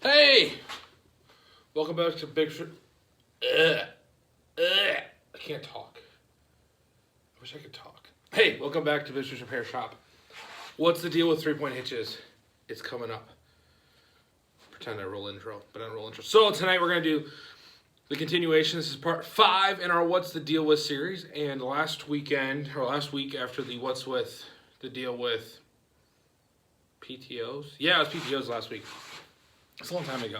Hey! Welcome back to I can't talk. I wish I could talk. Hey, welcome back to BIBSTER'S Repair Shop. What's the deal with 3-point hitches? It's coming up. Pretend I roll intro, but I don't roll intro. So tonight we're going to do the continuation. This is part 5 in our What's the Deal With series. And last week after the What's With the Deal With PTOs? Yeah, it was PTOs last week. It's a long time ago.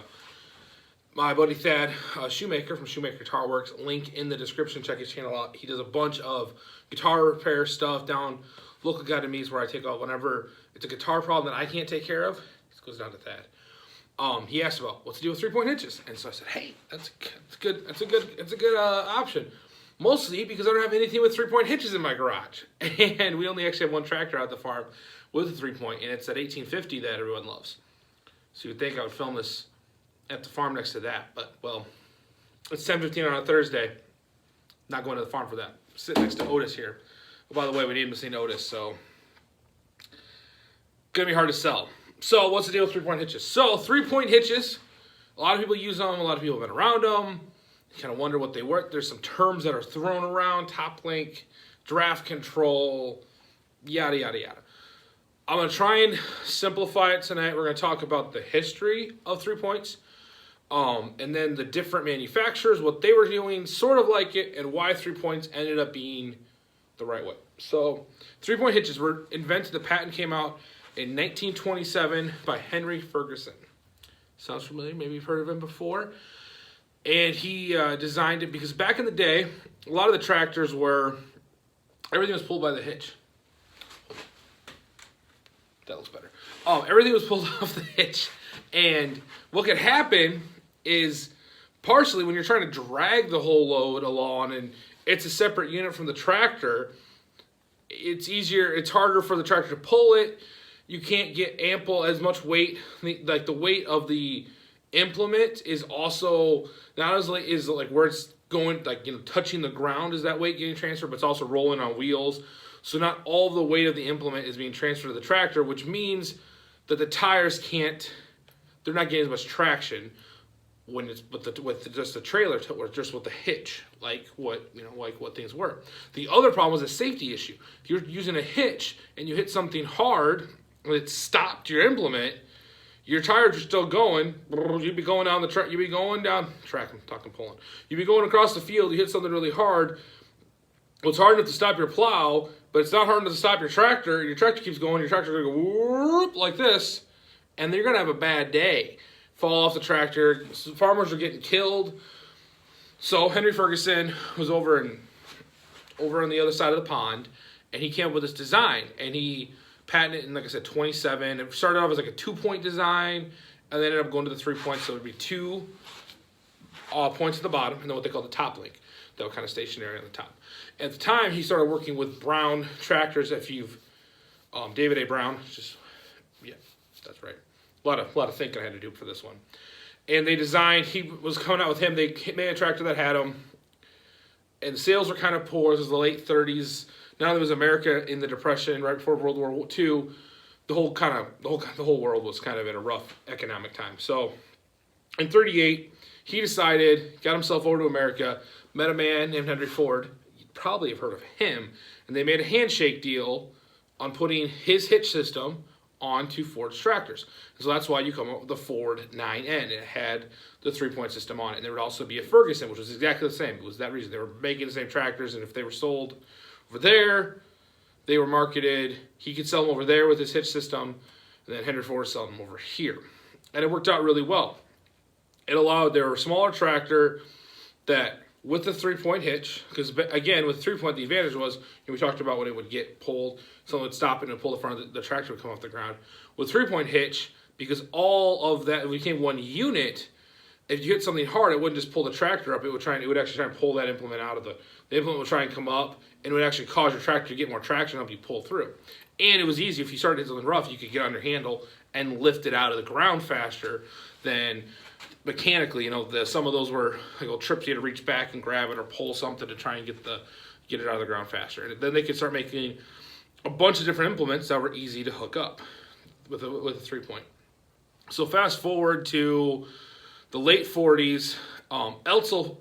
My buddy Thad, Shoemaker from Shoemaker Guitar Works, link in the description. Check his channel out. He does a bunch of guitar repair stuff down local guy to me's where I take out whenever it's a guitar problem that I can't take care of. It goes down to Thad. He asked about what's the deal with 3-point hitches, and so I said, hey, that's a good option. Mostly because I don't have anything with 3-point hitches in my garage, and we only actually have one tractor out the farm with a 3-point, and it's that 1850 that everyone loves. So you'd think I would film this at the farm next to that, but, well, it's 10:15 on a Thursday. Not going to the farm for that. Sitting next to Otis here. Oh, by the way, we named this thing Otis, so gonna be hard to sell. So what's the deal with 3-point hitches? So 3-point hitches, a lot of people use them. A lot of people have been around them. You kind of wonder what they work. There's some terms that are thrown around: top link, draft control, yada yada yada. I'm going to try and simplify it tonight. We're going to talk about the history of 3-points, and then the different manufacturers, what they were doing, sort of like it, and why 3-points ended up being the right way. So 3-point hitches were invented. The patent came out in 1927 by Henry Ferguson. Sounds familiar? Maybe you've heard of him before. And he designed it because back in the day, a lot of the tractors everything was pulled by the hitch. That looks better. Everything was pulled off the hitch. And what could happen is, partially when you're trying to drag the whole load along and it's a separate unit from the tractor, it's harder for the tractor to pull it. You can't get as much weight. Like the weight of the implement is also not as like where it's going, like, touching the ground is that weight getting transferred, but it's also rolling on wheels. So not all the weight of the implement is being transferred to the tractor, which means that the tires they're not getting as much traction when it's with just the trailer or just with the hitch, like what things were. The other problem is a safety issue. If you're using a hitch and you hit something hard and it stopped your implement, your tires are still going. You'd be going down the track. You'd be going down track. I'm talking pulling. You'd be going across the field. You hit something really hard. Well, it's hard enough to stop your plow, but it's not hard enough to stop your tractor. Your tractor keeps going. Your tractor's going to go whoop like this, and then you're going to have a bad day. Fall off the tractor. Farmers are getting killed. So Henry Ferguson was over on the other side of the pond, and he came up with this design, and he patented it in, like I said, 27. It started off as like a 2-point design, and then ended up going to the 3 points. So it would be 2 points at the bottom, and then what they call the top link. That were kind of stationary on the top. At the time, he started working with Brown tractors. If you've David A. Brown, that's right. A lot of thinking I had to do for this one. And they designed. He was coming out with him. They made a tractor that had them, and sales were kind of poor. This was the late 30s. Now there was America in the Depression, right before World War II. The whole world was kind of in a rough economic time. So in 38, he decided, got himself over to America. Met a man named Henry Ford. You'd probably have heard of him. And they made a handshake deal on putting his hitch system onto Ford's tractors. And so that's why you come up with the Ford 9N. It had the 3-point system on it. And there would also be a Ferguson, which was exactly the same. It was that reason. They were making the same tractors, and if they were sold over there, they were marketed. He could sell them over there with his hitch system, and then Henry Ford sold them over here. And it worked out really well. It allowed their smaller tractor that, with the 3-point hitch, because again, with 3-point, the advantage was, we talked about when it would get pulled, someone would stop it and pull the front of the tractor would come off the ground. With 3-point hitch, because all of that became one unit, if you hit something hard, it wouldn't just pull the tractor up. It would actually try and pull that implement out of the implement would try and come up, and it would actually cause your tractor to get more traction up. You pull through, and it was easy. If you started hitting something rough, you could get on your handle and lift it out of the ground faster than mechanically. Some of those were like little trips. You had to reach back and grab it or pull something to try and get it out of the ground faster. And then they could start making a bunch of different implements that were easy to hook up with a 3-point. So fast forward to the late 40s. Edsel,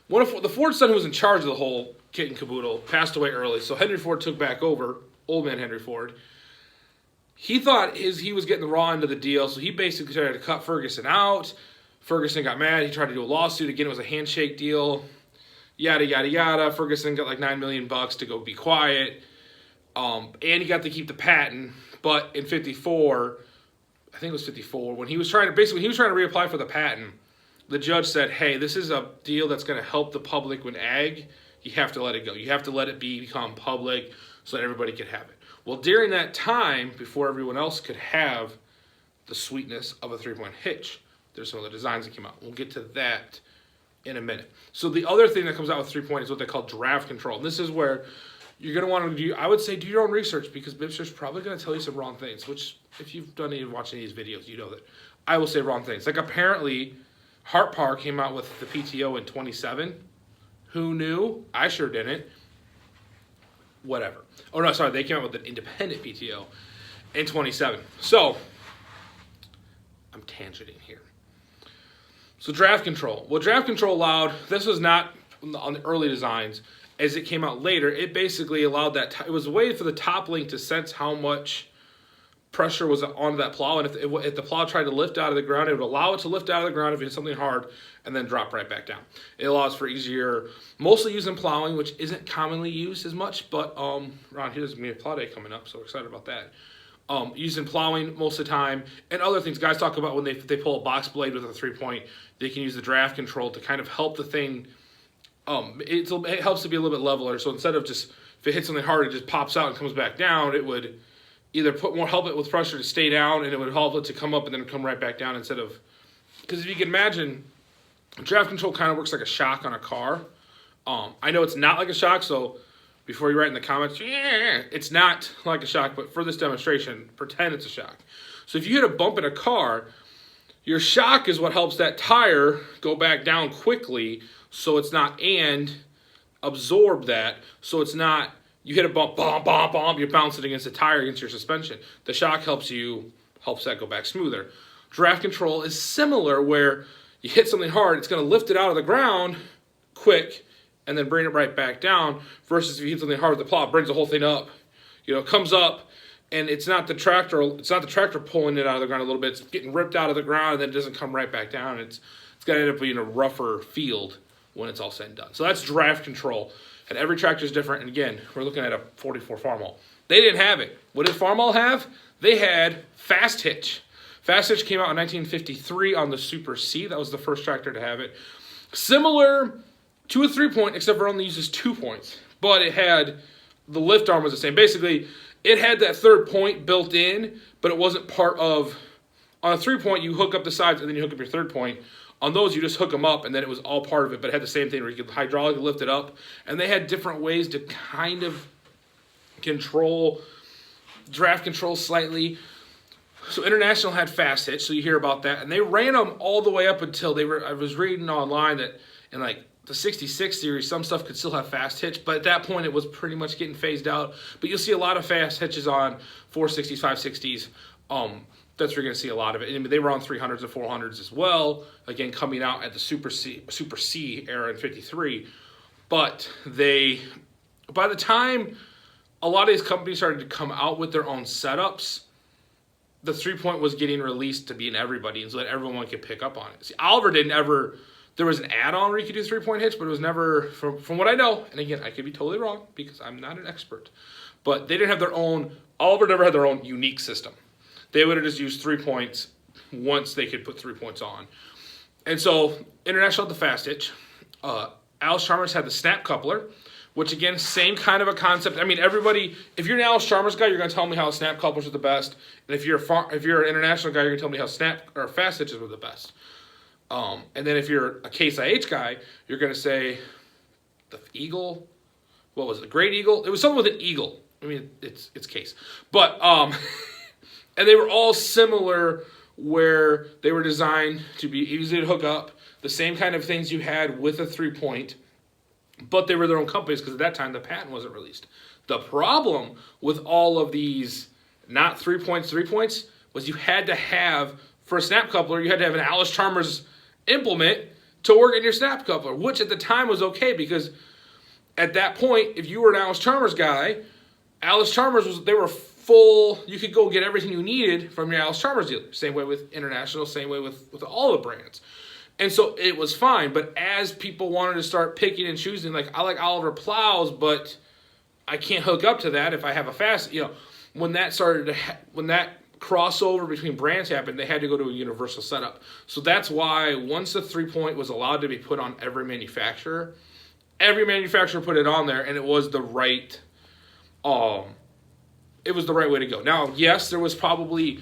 one of the Ford son who was in charge of the whole kit and caboodle passed away early. So Henry Ford took back over, old man Henry Ford. He thought he was getting the raw end of the deal, so he basically tried to cut Ferguson out. Ferguson got mad. He tried to do a lawsuit. Again, it was a handshake deal. Yada, yada, yada. Ferguson got like $9 million to go be quiet. And he got to keep the patent. But in 54, I think it was 54, when he was trying to reapply for the patent, the judge said, hey, this is a deal that's going to help the public with ag. You have to let it go. You have to let it become public so that everybody can have it. Well, during that time, before everyone else could have the sweetness of a 3-point hitch, there's some other designs that came out. We'll get to that in a minute. So the other thing that comes out with 3-point is what they call draft control. And this is where you're going to want to do, I would say, do your own research, because BIBSTER'S probably going to tell you some wrong things, which if you've done any watching these videos, you know that I will say wrong things. Like apparently, Hart Par came out with the PTO in 27. Who knew? I sure didn't. Whatever. Oh, no, sorry. They came out with an independent PTO in 27. So, I'm tangenting here. So, draft control. Well, draft control allowed, this was not on the early designs. As it came out later, it basically allowed that, it was a way for the top link to sense how much pressure was on that plow, and if the plow tried to lift out of the ground, it would allow it to lift out of the ground if it hit something hard, and then drop right back down. It allows for easier, mostly used in plowing, which isn't commonly used as much, but Ron, here's going to be a plow day coming up, so we're excited about that. Used in plowing most of the time, and other things. Guys talk about when they pull a box blade with a 3-point, they can use the draft control to kind of help the thing. It helps to be a little bit leveler, so instead of just, if it hits something hard, it just pops out and comes back down, it would either help it with pressure to stay down, and it would help it to come up and then come right back down instead of, because if you can imagine, draft control kind of works like a shock on a car. I know it's not like a shock, so before you write in the comments, yeah, it's not like a shock, but for this demonstration, pretend it's a shock. So if you hit a bump in a car, your shock is what helps that tire go back down quickly, so it's not, and absorb that, so it's not, you hit a bump, bump, bump, bump, you're bouncing against the tire, against your suspension. The shock helps that go back smoother. Draft control is similar, where you hit something hard, it's going to lift it out of the ground quick and then bring it right back down, versus if you hit something hard with the plow, it brings the whole thing up, comes up, and it's not the tractor pulling it out of the ground a little bit, it's getting ripped out of the ground, and then it doesn't come right back down. It's going to end up being a rougher field when it's all said and done. So that's draft control. And every tractor is different. And again, we're looking at a 44 Farmall. They didn't have it. What did Farmall have? They had fast hitch. Fast hitch came out in 1953 on the Super C. That was the first tractor to have it. Similar to a 3-point, except for it only uses 2 points. But it had, the lift arm was the same. Basically, it had that 3rd point built in, but it wasn't part of, on a 3-point, you hook up the sides and then you hook up your 3rd point. On those, you just hook them up, and then it was all part of it, but it had the same thing where you could hydraulically lift it up. And they had different ways to kind of control, draft control slightly. So International had fast hitch, so you hear about that. And they ran them all the way up until I was reading online that in like the 66 series, some stuff could still have fast hitch, but at that point, it was pretty much getting phased out. But you'll see a lot of fast hitches on 460s, 560s. That's where you're going to see a lot of it. I mean, they were on 300s and 400s as well, again, coming out at the Super C era in 53. But by the time a lot of these companies started to come out with their own setups, the 3-point was getting released to be in everybody, and so that everyone could pick up on it. See, Oliver didn't ever, there was an add-on where you could do 3-point hitch, but it was never, from what I know, and again, I could be totally wrong because I'm not an expert, but they didn't have their own, Oliver never had their own unique system. They would have just used 3 points once they could put 3 points on. And so International had the fast hitch. Allis-Chalmers had the snap coupler, which again, same kind of a concept. I mean, everybody, if you're an Allis-Chalmers guy, you're going to tell me how snap couplers are the best. And if you're an International guy, you're going to tell me how snap or fast hitches were the best. And then if you're a Case IH guy, you're going to say the Eagle. What was it? The Great Eagle? It was something with an eagle. I mean, it's Case. But and they were all similar, where they were designed to be easy to hook up, the same kind of things you had with a 3-point, but they were their own companies because at that time the patent wasn't released. The problem with all of these, not 3 points, 3 points, was you had to have, for a snap coupler, you had to have an Alice Chalmers implement to work in your snap coupler, which at the time was okay because at that point, if you were an Alice Chalmers guy, Alice Chalmers they were full, you could go get everything you needed from your Alice Chalmers dealer. Same way with International, same way with all the brands. And so it was fine, but as people wanted to start picking and choosing, like I like Oliver plows, but I can't hook up to that if I have a fast, when that started to, when that crossover between brands happened, they had to go to a universal setup. So that's why once the 3-point was allowed to be put on every manufacturer put it on there, and it was the right, way to go. Now, yes, there was probably,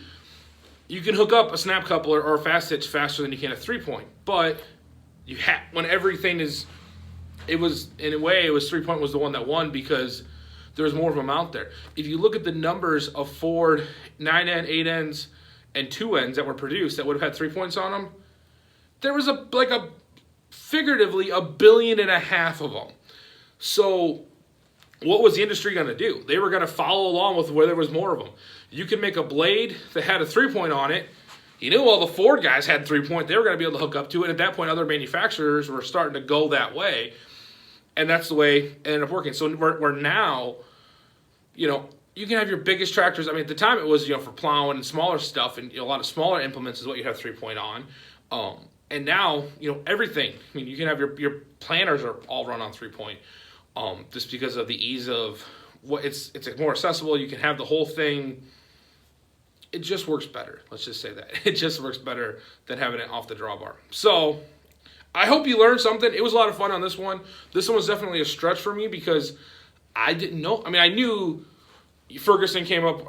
you can hook up a snap coupler or a fast hitch faster than you can a 3-point, but when everything is, it was, in a way, it was 3-point was the one that won because there was more of them out there. If you look at the numbers of Ford 9N, 8Ns, and 2Ns that were produced that would have had 3 points on them, there was figuratively 1.5 billion of them. So what was the industry going to do? They were going to follow along with where there was more of them. You could make a blade that had a 3-point on it. You knew all the Ford guys had 3-point. They were going to be able to hook up to it. At that point, other manufacturers were starting to go that way. And that's the way it ended up working. So we're now, you can have your biggest tractors. I mean, at the time it was, for plowing and smaller stuff, and a lot of smaller implements is what you have 3-point on. And now, everything. I mean, you can have your planters are all run on 3-point, just because of the ease of what it's more accessible. You can have the whole thing. It just works better. Let's just say that it just works better than having it off the drawbar. So I hope you learned something. It was a lot of fun on this one. This one was definitely a stretch for me because I didn't know. I mean, I knew Ferguson came up,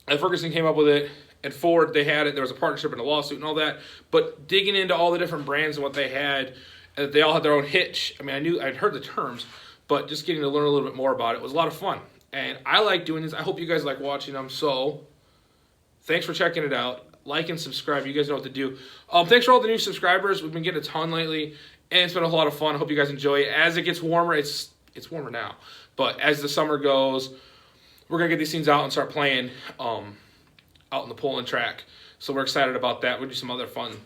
Ferguson came up with it, and Ford, they had it. There was a partnership and a lawsuit and all that. But digging into all the different brands and what they had, and they all had their own hitch. I mean, I'd heard the terms, but just getting to learn a little bit more about it was a lot of fun. And I like doing this. I hope you guys like watching them. So thanks for checking it out. Like and subscribe. You guys know what to do. Thanks for all the new subscribers. We've been getting a ton lately, and it's been a lot of fun. I hope you guys enjoy it. As it gets warmer, it's warmer now, but as the summer goes, we're gonna get these things out and start playing out in the Poland track. So we're excited about that. We'll do some other fun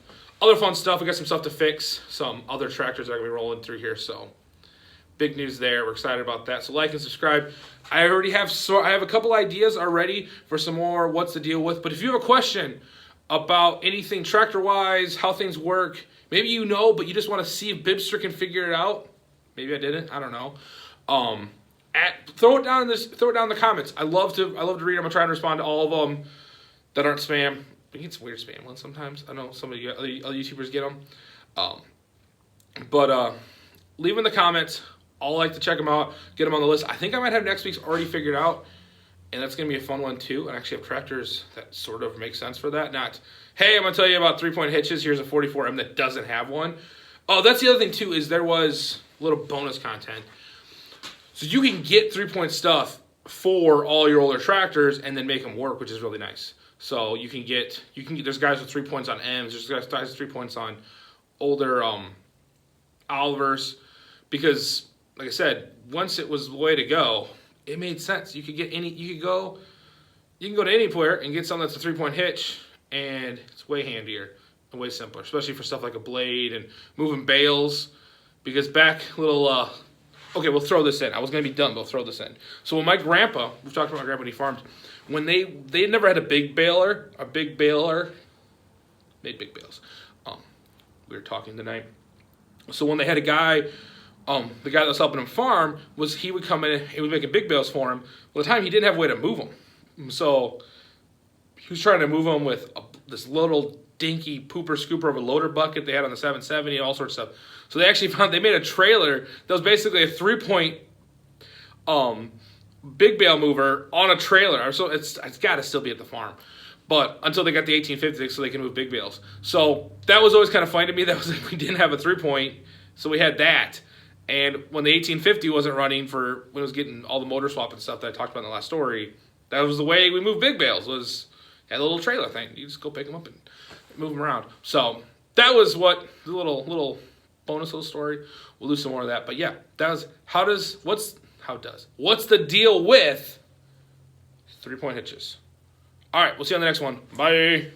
stuff. We got some stuff to fix. Some other tractors that are gonna be rolling through here. So big news there. We're excited about that. So like and subscribe. I have a couple ideas already for some more what's the deal with. But if you have a question about anything tractor-wise, how things work, maybe but you just want to see if Bibster can figure it out. Maybe I didn't. I don't know. Throw it down in the comments. I love to read them. I try and respond to all of them that aren't spam. We get some weird spam ones sometimes. I know some of you other YouTubers get them. But leave in the comments. I'll like to check them out, get them on the list. I think I might have next week's already figured out, and that's going to be a fun one too. I actually have tractors that sort of make sense for that. Not, hey, I'm going to tell you about 3-point hitches. Here's a 44M that doesn't have one. Oh, that's the other thing too, is there was a little bonus content. So you can get 3-point stuff for all your older tractors and then make them work, which is really nice. So you can get, there's guys with 3 points on M's, there's guys with 3 points on older Olivers, because like I said, once it was the way to go, it made sense. You can go to anywhere and get something that's a 3-point hitch, and it's way handier and way simpler, especially for stuff like a blade and moving bales. Because okay, we'll throw this in. I was gonna be done, but we'll throw this in. So when my grandpa, we've talked about my grandpa when he farmed, when they never had a big baler, made big bales. We were talking tonight. So when they had a guy, the guy that was helping him farm, he would come in, he was making big bales for him. Well, at the time, he didn't have a way to move them. So he was trying to move them with this little dinky pooper scooper of a loader bucket they had on the 770, all sorts of stuff. So they made a trailer that was basically a 3-point big bale mover on a trailer. So it's got to still be at the farm. But until they got the 1850 so they can move big bales. So that was always kind of funny to me. That was we didn't have a 3-point, so we had that. And when the 1850 wasn't running when it was getting all the motor swap and stuff that I talked about in the last story, that was the way we moved big bales, had a little trailer thing. You just go pick them up and move them around. So that was what the little bonus little story. We'll do some more of that. But yeah, that was what's the deal with 3-point hitches. All right, we'll see you on the next one. Bye.